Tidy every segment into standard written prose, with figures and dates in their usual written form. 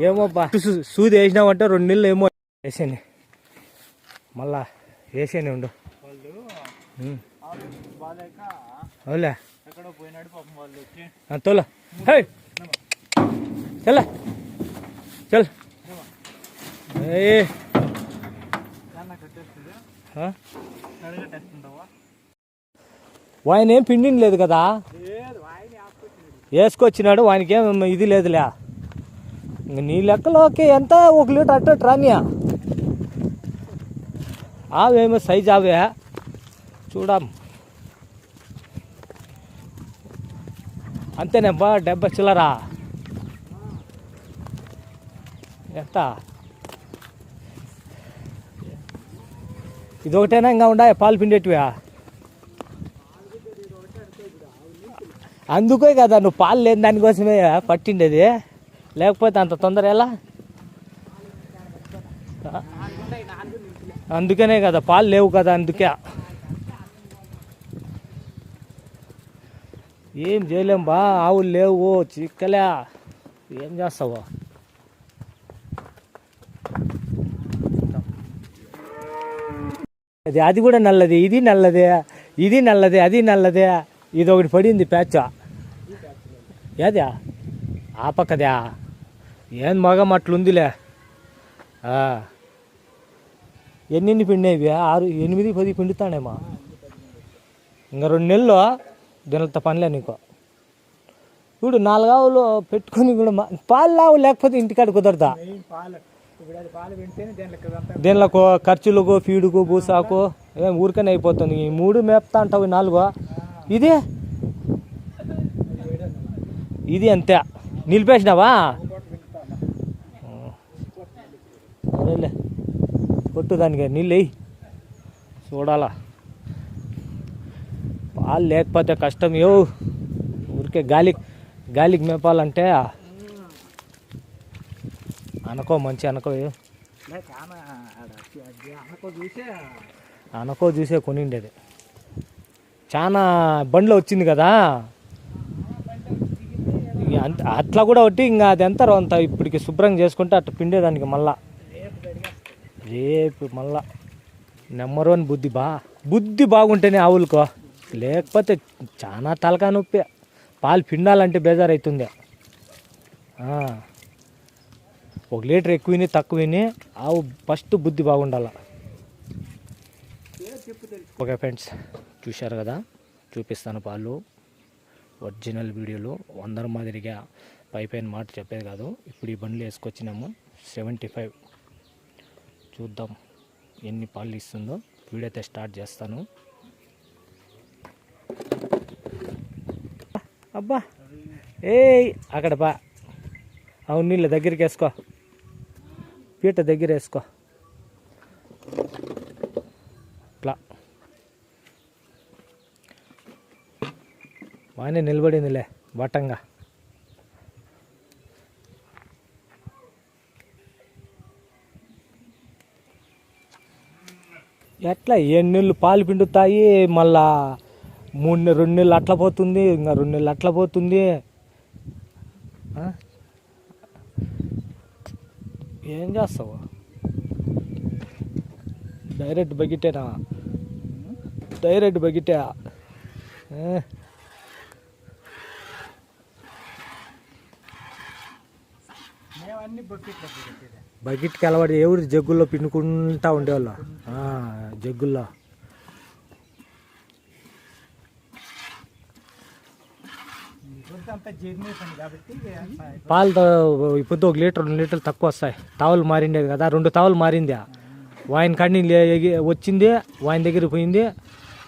ఏమో సూది వేసినావంటే 2 నెలలు ఏమో వేసాను మళ్ళా వేసాను ఉండు అవులే తోలా చల్ చల్ వాయన ఏం పిండి లేదు కదా వేసుకొచ్చినాడు వానికేం ఇది లేదులే ఇంక నీ లెక్కలోకి ఎంత 1 లీటర్ అట్ట రానియా ఆవేమో సైజ్ అవే చూడం అంతేనేబ్బా 70 చిల్లరా ఎంత ఇదొకటేనా ఇంకా ఉండా పాలు పిండేటివా అందుకే కదా నువ్వు పాలు లేని దానికోసమే పట్టిండేది లేకపోతే అంత తొందర ఎలా అందుకనే కదా పాలు లేవు కదా అందుకే ఏం చేయలేం బా ఆవులు లేవు చిక్కలే ఏం చేస్తావు అది కూడా నల్లది ఇది నల్లదే ఇది నల్లదే అది నల్లదే ఇది ఒకటి పడింది ప్యాచ్ ఏదా ఆ పక్కదా ఏం మగం అట్లుందిలే ఎన్ని పిండేవి 6 8 10 పిండుతానేమా ఇంకా 2 నెలలు దీనితో పనిలే నీకు ఇప్పుడు 4 ఆవులు పెట్టుకొని కూడా పాలు ఆవు లేకపోతే ఇంటికాడ కుదరదా దీనిలో ఖర్చులకు ఫీడుకు బూసాకు ఏం ఊరికనే అయిపోతుంది ఈ 3 మేపుతా అంటావు 4 ఇది అంతే నిలిపేసినావా సరేలే కొట్టు దానికి నీళ్ళు వేయి చూడాలా పాలు లేకపోతే కష్టం ఊరికే గాలికి మేపాలంటే అనకో మంచి అనకో చూసే కొనిండేది చాలా బండ్లో వచ్చింది కదా అట్లా కూడా ఒకటి ఇంకా అది ఎంత అంత ఇప్పటికి శుభ్రం చేసుకుంటే అట్లా పిండేదానికి మళ్ళా రేపు మళ్ళా నెంబర్ 1 బుద్ధి బాగుంటేనే ఆవులకో లేకపోతే చాలా తలకా నొప్పి పాలు పిండాలంటే బేజారవుతుంది 1 లీటర్ ఎక్కువని తక్కువని ఆవు ఫస్ట్ బుద్ధి బాగుండాల ఓకే ఫ్రెండ్స్ చూశారు కదా చూపిస్తాను పాలు ఒరిజినల్ వీడియోలో అందరి మాదిరిగా పైన మాట చెప్పేది కాదు ఇప్పుడు ఈ బండ్లు వేసుకొచ్చినాము 75 చూద్దాం ఎన్ని పాలు ఇస్తుందో వీడియో అయితే స్టార్ట్ చేస్తాను అబ్బా అక్కడ బా అవును నీళ్ళ దగ్గరికి వేసుకో పీట దగ్గర వేసుకో అట్లా బాగానే నిలబడిందిలే బట్టంగా ఎట్లా 7 నెలలు పాలు పిండుతాయి మళ్ళా 2 నెలలు అట్లా పోతుంది ఇంకా 2 నెలలు అట్లా పోతుంది ఏం చేస్తావు డైరెక్ట్ బకెటేనా బకెట్కి అలవాటు ఎవరు జగ్గుల్లో పిండుకుంటా ఉండేవాళ్ళు జగ్గుల్లో పాలు ఇప్పుడు 1 లీటర్ 2 లీటర్లు తక్కువ వస్తాయి తావులు మారిండేది కదా 2 తావులు మారింది వాయిన్ కాడిని వచ్చింది వాయిన్ దగ్గరికి పోయింది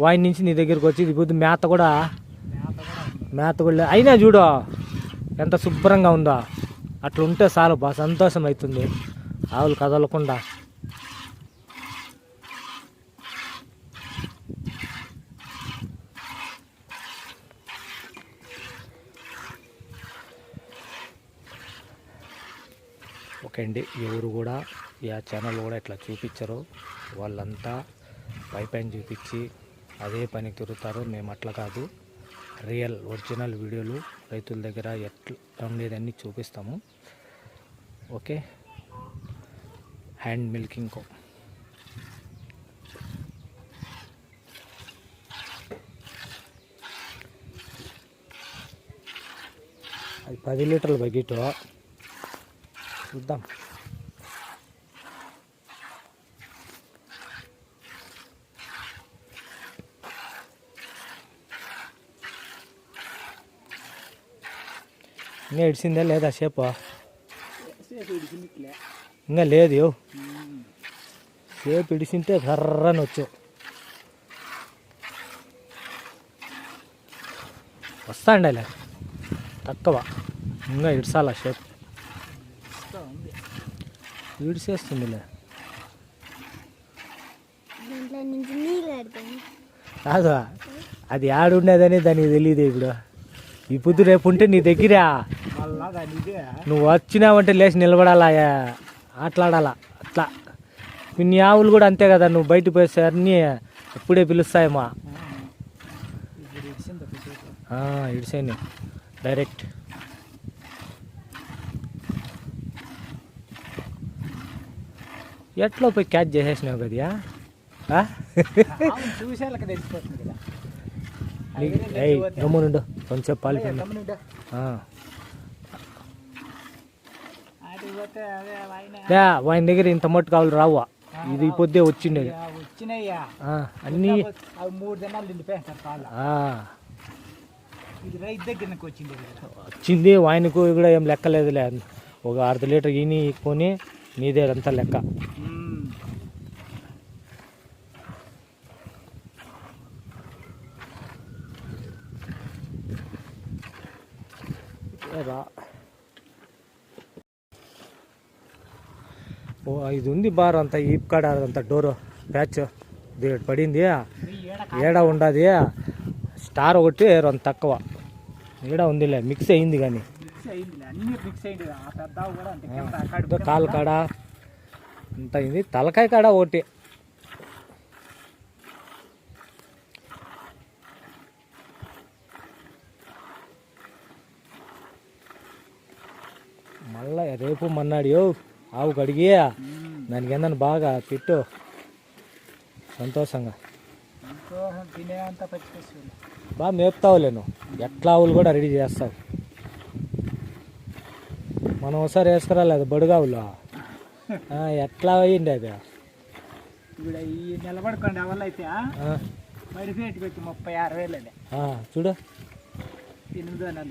వాయిన్ నుంచి నీ దగ్గరికి వచ్చింది ఇప్పుడు మేత కూడా అయినా చూడు ఎంత శుభ్రంగా ఉందో అట్లా ఉంటే చాలు బాగా సంతోషం అవుతుంది ఆవులు కదలకుండా ఓకే అండి ఎవరు కూడా ఈ ఛానల్ కూడా ఇట్లా చూపించరు వాళ్ళంతా పైన చూపించి అదే పనికి తిరుగుతారు మేము అట్లా కాదు రియల్ ఒరిజినల్ వీడియోలు రైతుల దగ్గర ఎట్లా ఉండేదన్నీ చూపిస్తాము. ఓకే, హ్యాండ్ మిల్కింగ్ కో. అది 10 లీటర్ల బకెట్ చూద్దాం. ఇంకా ఇడిసిందే లేదా షేపు? ఇంకా లేదు. షేప్ ఇడిసింటే కర్రని వచ్చు. వస్తాండలే తక్కువ, ఇంకా ఇడ్సాల షేప్ ఇడిసేస్తుందిలే. కాదు, అది ఆడుండేదని దానికి తెలియదు. ఇప్పుడు రేపు ఉంటే నీ దగ్గర నువ్వు వచ్చినావంటే లేచి నిలబడాలా, ఆటలాడాలా. అట్లా నీ ఆవులు కూడా అంతే కదా, నువ్వు బయటకు పోయేస్తే అన్నీ అప్పుడే పిలుస్తాయమ్మా. ఇడిసేని డైరెక్ట్. ఎట్లా పోయి క్యాచ్ చేసేసినావు కదా. గమ్మునుండు కొంచెం పాలు ఆయన దగ్గర ఇంత మట్టు కావాలి రావా. ఇది పొద్దే వచ్చిండేది అన్నీ. 3 దినాలు వచ్చింది ఆయనకు కూడా ఏం లెక్కలేదులే. ఒక 1/2 లీటర్ ఈని కొని నీదే అంతా లెక్క. రా ఇది ఉంది బార్ అంతా ఈప్ కాడ అంతా డోర్ ప్యాచ్ పడింది. ఏడ ఉండదు స్టార్ ఒకటి రెండు తక్కువ. ఏడ ఉందిలే, మిక్స్ అయింది. కానీ కాలు కాడ అంత అయింది. తలకాయ కాడ ఒకటి. మళ్ళా రేపు మన్నాడు ఆవు కడిగి దానికి ఏందని బాగా పెట్టు సంతోషంగా. బాగా మేపుతావులే నువ్వు. ఎట్లా ఆవులు కూడా రెడీ చేస్తావు. మనం ఒకసారి వేసుకురా లేదు బడుగావులు ఎట్లా అయ్యింది అది. నిలబడుకోండి అవల్ల అయితే పెట్టి 36,000 చూడు.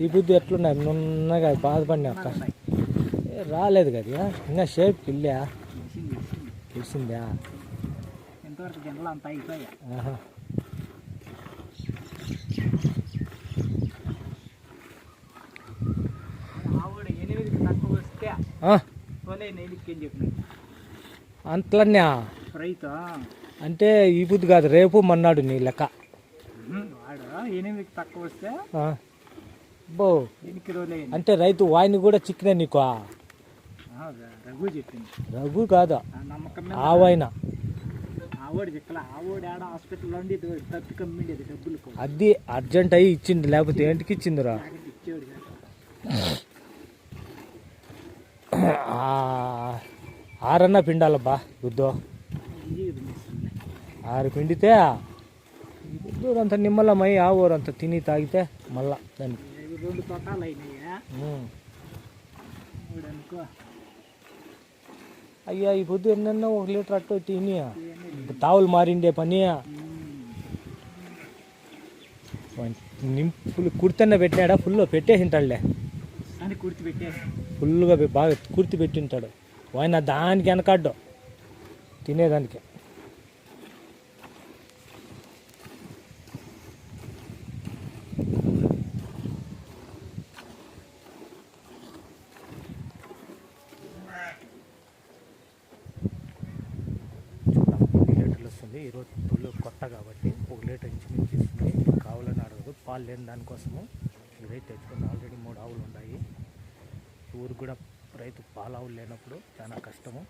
ఈ బుద్ధి ఎట్లున్నాయి నున్నగా బాధపడినా అక్క. రాలేదు కదా ఇంకా షేప్ పిల్లా తెలిసిందా. ఎంతవరకు జనలు అంత అయిపోయా. అంతలన్నా అంటే ఈ బుద్ధి కాదు, రేపు మన్నాడు నీ లెక్క. 8 తక్కువ వస్తే బో అంటే రైతు వాయిని కూడా చిక్కినా నీకు. రఘు చెప్పింది. రఘు కాదు, ఆవైనా అది అర్జెంట్ అయ్యి ఇచ్చింది, లేకపోతే ఏంటికి ఇచ్చిందిరా. 6 అన్నా పిండాలబ్బా గుద్దు. 6 పిండితే అంత నిమ్మలమై ఆవోరంతా తిని తాగితే మళ్ళా దానికి 2 తోటాలు అయినాయా. అయ్యా ఈ పొద్దు ఎన్నెన్నో 1 లీటర్ అట్టు తిని తావులు మారిండే పని. ఫుల్ కుర్తన్న పెట్టినాడా, ఫుల్ పెట్టేసింటాడులే. ఫుల్గా బాగా కుర్తి పెట్టింటాడు ఆయన. దానికి వెనకాడ్డు తినేదానికి. ఈరోజు పుల్లు కొత్త కాబట్టి 1 లీటర్ ఇంచుమించు ఇస్తుంది. కావాలని అడగదు, పాలు లేని దానికోసము రైతు తెచ్చుకుంది. ఆల్రెడీ 3 ఆవులు ఉన్నాయి. ఊరికి కూడా రైతు పాలు ఆవులు లేనప్పుడు చాలా కష్టము.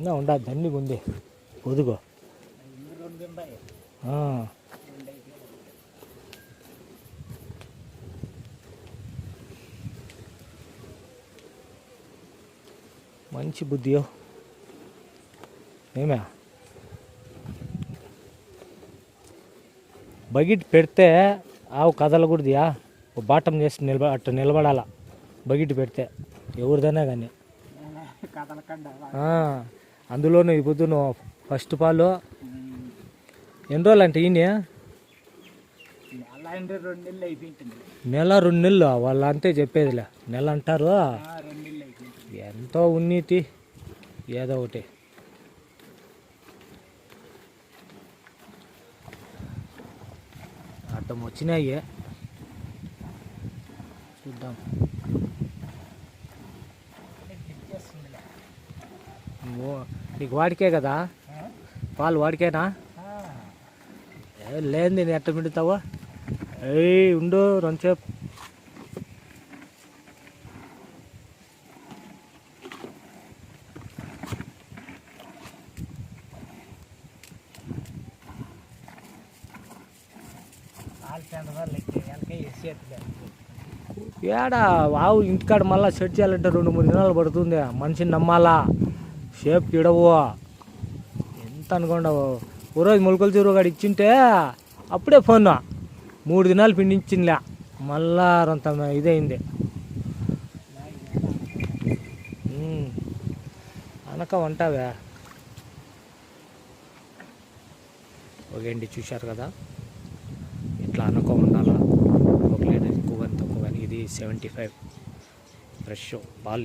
ఇంకా ఉండదు దండిగా ఉంది పొదుగు. ఇంకా 2 ఉన్నాయి. ఆ. 2 అయిపోయాయి. మంచి బుద్ధియో ఏమే బకెట్ పెడితే ఆవు కదలకూడదుయా, బాటం చేసి అట్లా నిలబడాల బకెట్ పెడితే ఎవరిదైనా కానీ. కదలకండా అందులోనూ ఈ పొద్దును ఫస్ట్ పాలు ఎన్ని రోజులు అంటే ఈయన నెల అంటే 2 నెలలు అయిపోయింటుంది. నెల 2 నెలలు వాళ్ళు అంతే చెప్పేదిలే, నెల అంటారు. 2 నెలలు అయిపోయింది. ఎంతో ఉన్నీతి ఏదో ఒకటి. అడ్డం వచ్చినాయి చూద్దాం. నీకు వాడికే కదా పాలు, వాడికేనా? లేదు నేను ఎట్ట పిండుతావా? ఉండు రెండుసేపు. ఏడా ఆవు ఇంటికాడ మళ్ళీ సెట్ చేయాలంటే 2-3 దినాలు పడుతుంది. మనిషిని నమ్మాలా, షేప్ ఇడవు ఎంత అనుకోండావు. ఓ రోజు మొలకలు చెరువు కాడ ఇచ్చింటే అప్పుడే ఫోన్ 3 దినాలు పిండించిందిలే, మళ్ళా అంత ఇదైంది. అనక వంటావే. ఓకే అండి, చూశారు కదా ఇట్లా అనక ఉండాలా. 1 లీటర్ ఎక్కువ కానీ తక్కువ కానీ. ఇది 75 ఫ్రెష్ పాలు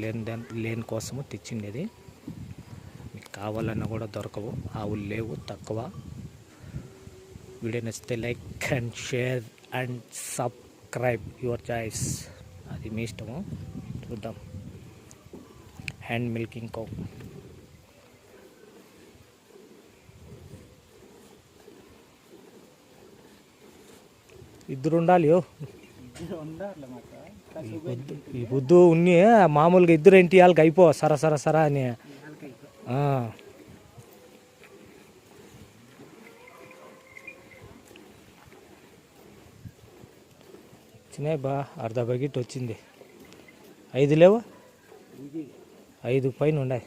లేని కోసము తెచ్చింది. ఇది మీకు కావాలన్నా కూడా దొరకవు, ఆవులు లేవు, తక్కువ. వీడియో నచ్చితే like and share and subscribe, your choice, అది మీ ఇష్టము. చూద్దాం. Hand milking cow. ఇద్దరు ఉండాలి. ఈ పొద్దు ఉన్ని మామూలుగా ఇద్దరు ఏంటి వాళ్ళకి అయిపో సరా అని. వచ్చినాయి బా, అర్ధ బకెట్ వచ్చింది. 5 లేవు, 5 పైన ఉన్నాయి.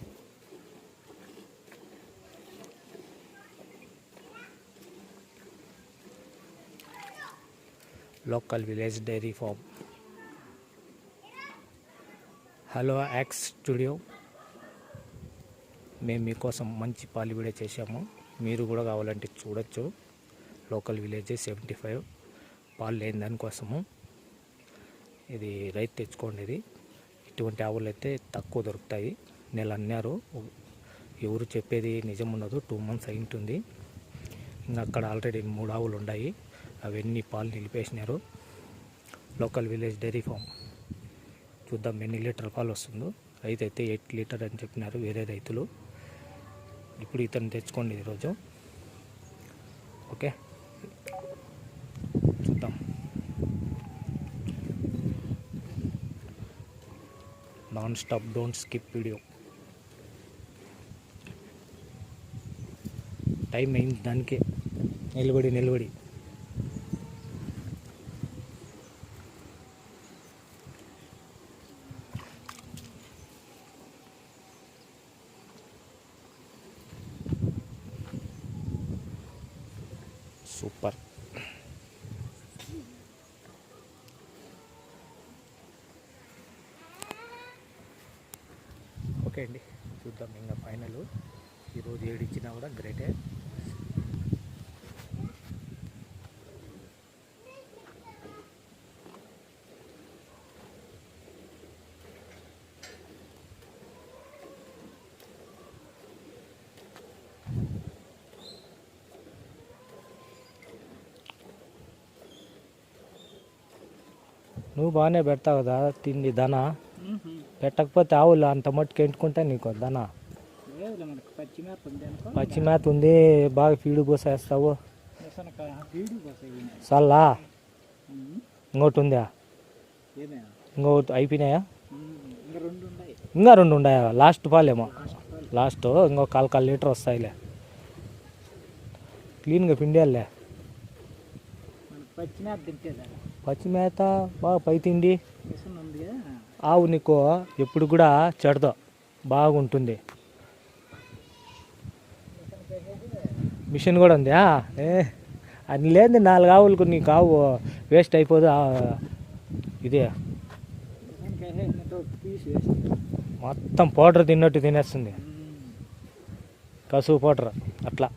Local village dairy farm. Hello యాక్స్ స్టూడియో. మేము మీకోసం మంచి పాలు వీడియో చేశాము, మీరు కూడా కావాలంటే చూడొచ్చు. లోకల్ విలేజ్ 75 పాలు లేని దానికోసము. ఇది రైతు తెచ్చుకోండి. ఇది ఇటువంటి ఆవులు అయితే తక్కువ దొరుకుతాయి. నెల అన్నారు, ఎవరు చెప్పేది నిజం ఉండదు. 2 months అయి ఉంటుంది. ఇంకా అక్కడ ఆల్రెడీ 3 ఆవులు ఉన్నాయి, అవన్నీ పాలు నిలిపేసినారు. Local village dairy farm. చూద్దాం ఎన్ని లీటర్ పాలు వస్తుందో. రైతు అయితే 8 లీటర్ అని చెప్పినారు వేరే రైతులు. ఇప్పుడు ఇతను తెచ్చుకోండి ఈరోజు. ఓకే, చూద్దాం. Non stop, don't skip video. Time అయింది దానికే, నిలబడి సూపర్. ఓకే అండి, చూద్దాం ఇంకా ఫైనల్. ఈరోజు 7 ఇచ్చినా కూడా గ్రేటే. నువ్వు బాగానే పెడతావు కదా తిండి, దానా. పెట్టకపోతే ఆవులు అంత మట్టుకు ఎంటుకుంటే నీకు దానా. పచ్చి మేత ఉంది, బాగా ఫీడు పోసేస్తావు. చల్లా ఇంకోటి ఉందా? ఇంకోటి అయిపోయినాయా? ఇంకా 2 ఉన్నాయా? లాస్ట్ పాలేమో. లాస్ట్ ఇంకో 1/4 లీటర్ వస్తాయిలే. క్లీన్గా పిండేయాలే. మనకు పచ్చినా తింటేదా పచ్చి మేత బాగా పై తిండి. మిషన్ ఉందిగా ఆవు నీకు ఎప్పుడు కూడా చెడదు, బాగుంటుంది. మిషన్ కూడా ఉందా? అది లేదు 4 ఆవులకు నీకు ఆవు వేస్ట్ అయిపోదు. ఇదే పీస్ వేసి మొత్తం పౌడర్ తిన్నట్టు తినేస్తుంది, కసువు పౌడర్ అట్లా.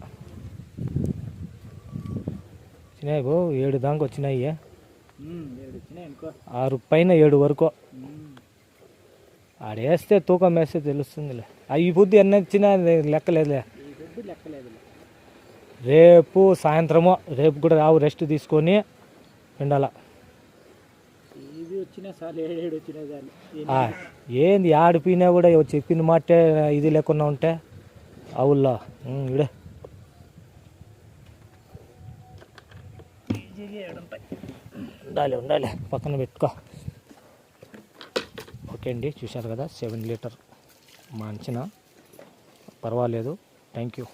వచ్చినాయి బో 7 దాకా వచ్చినాయి. 7 వచ్చినాయి అనుకో. 6 పైన 7 వరకు. ఆడేస్తే తూకం వేస్తే తెలుస్తుందిలే. ఈ బుద్ధి ఎన్ని వచ్చినా లెక్కలేదులే. ఈ పొద్దు లెక్కలేదు. రేపు సాయంత్రము, రేపు కూడా ఆవు రెస్ట్ తీసుకొని ఉండాల. ఇది వచ్చినా చాలు, 7 వచ్చినా చాలు. ఏంది ఆడిపోయినా కూడా చెప్పిన మాటే ఇది లేకుండా ఉంటే ఆవుల్లో ఇడే ఉండాలి పక్కన పెట్టుకో. ఓకే అండి, చూశారు కదా 7 లీటర్ మా అంచనా. పర్వాలేదు. Thank you.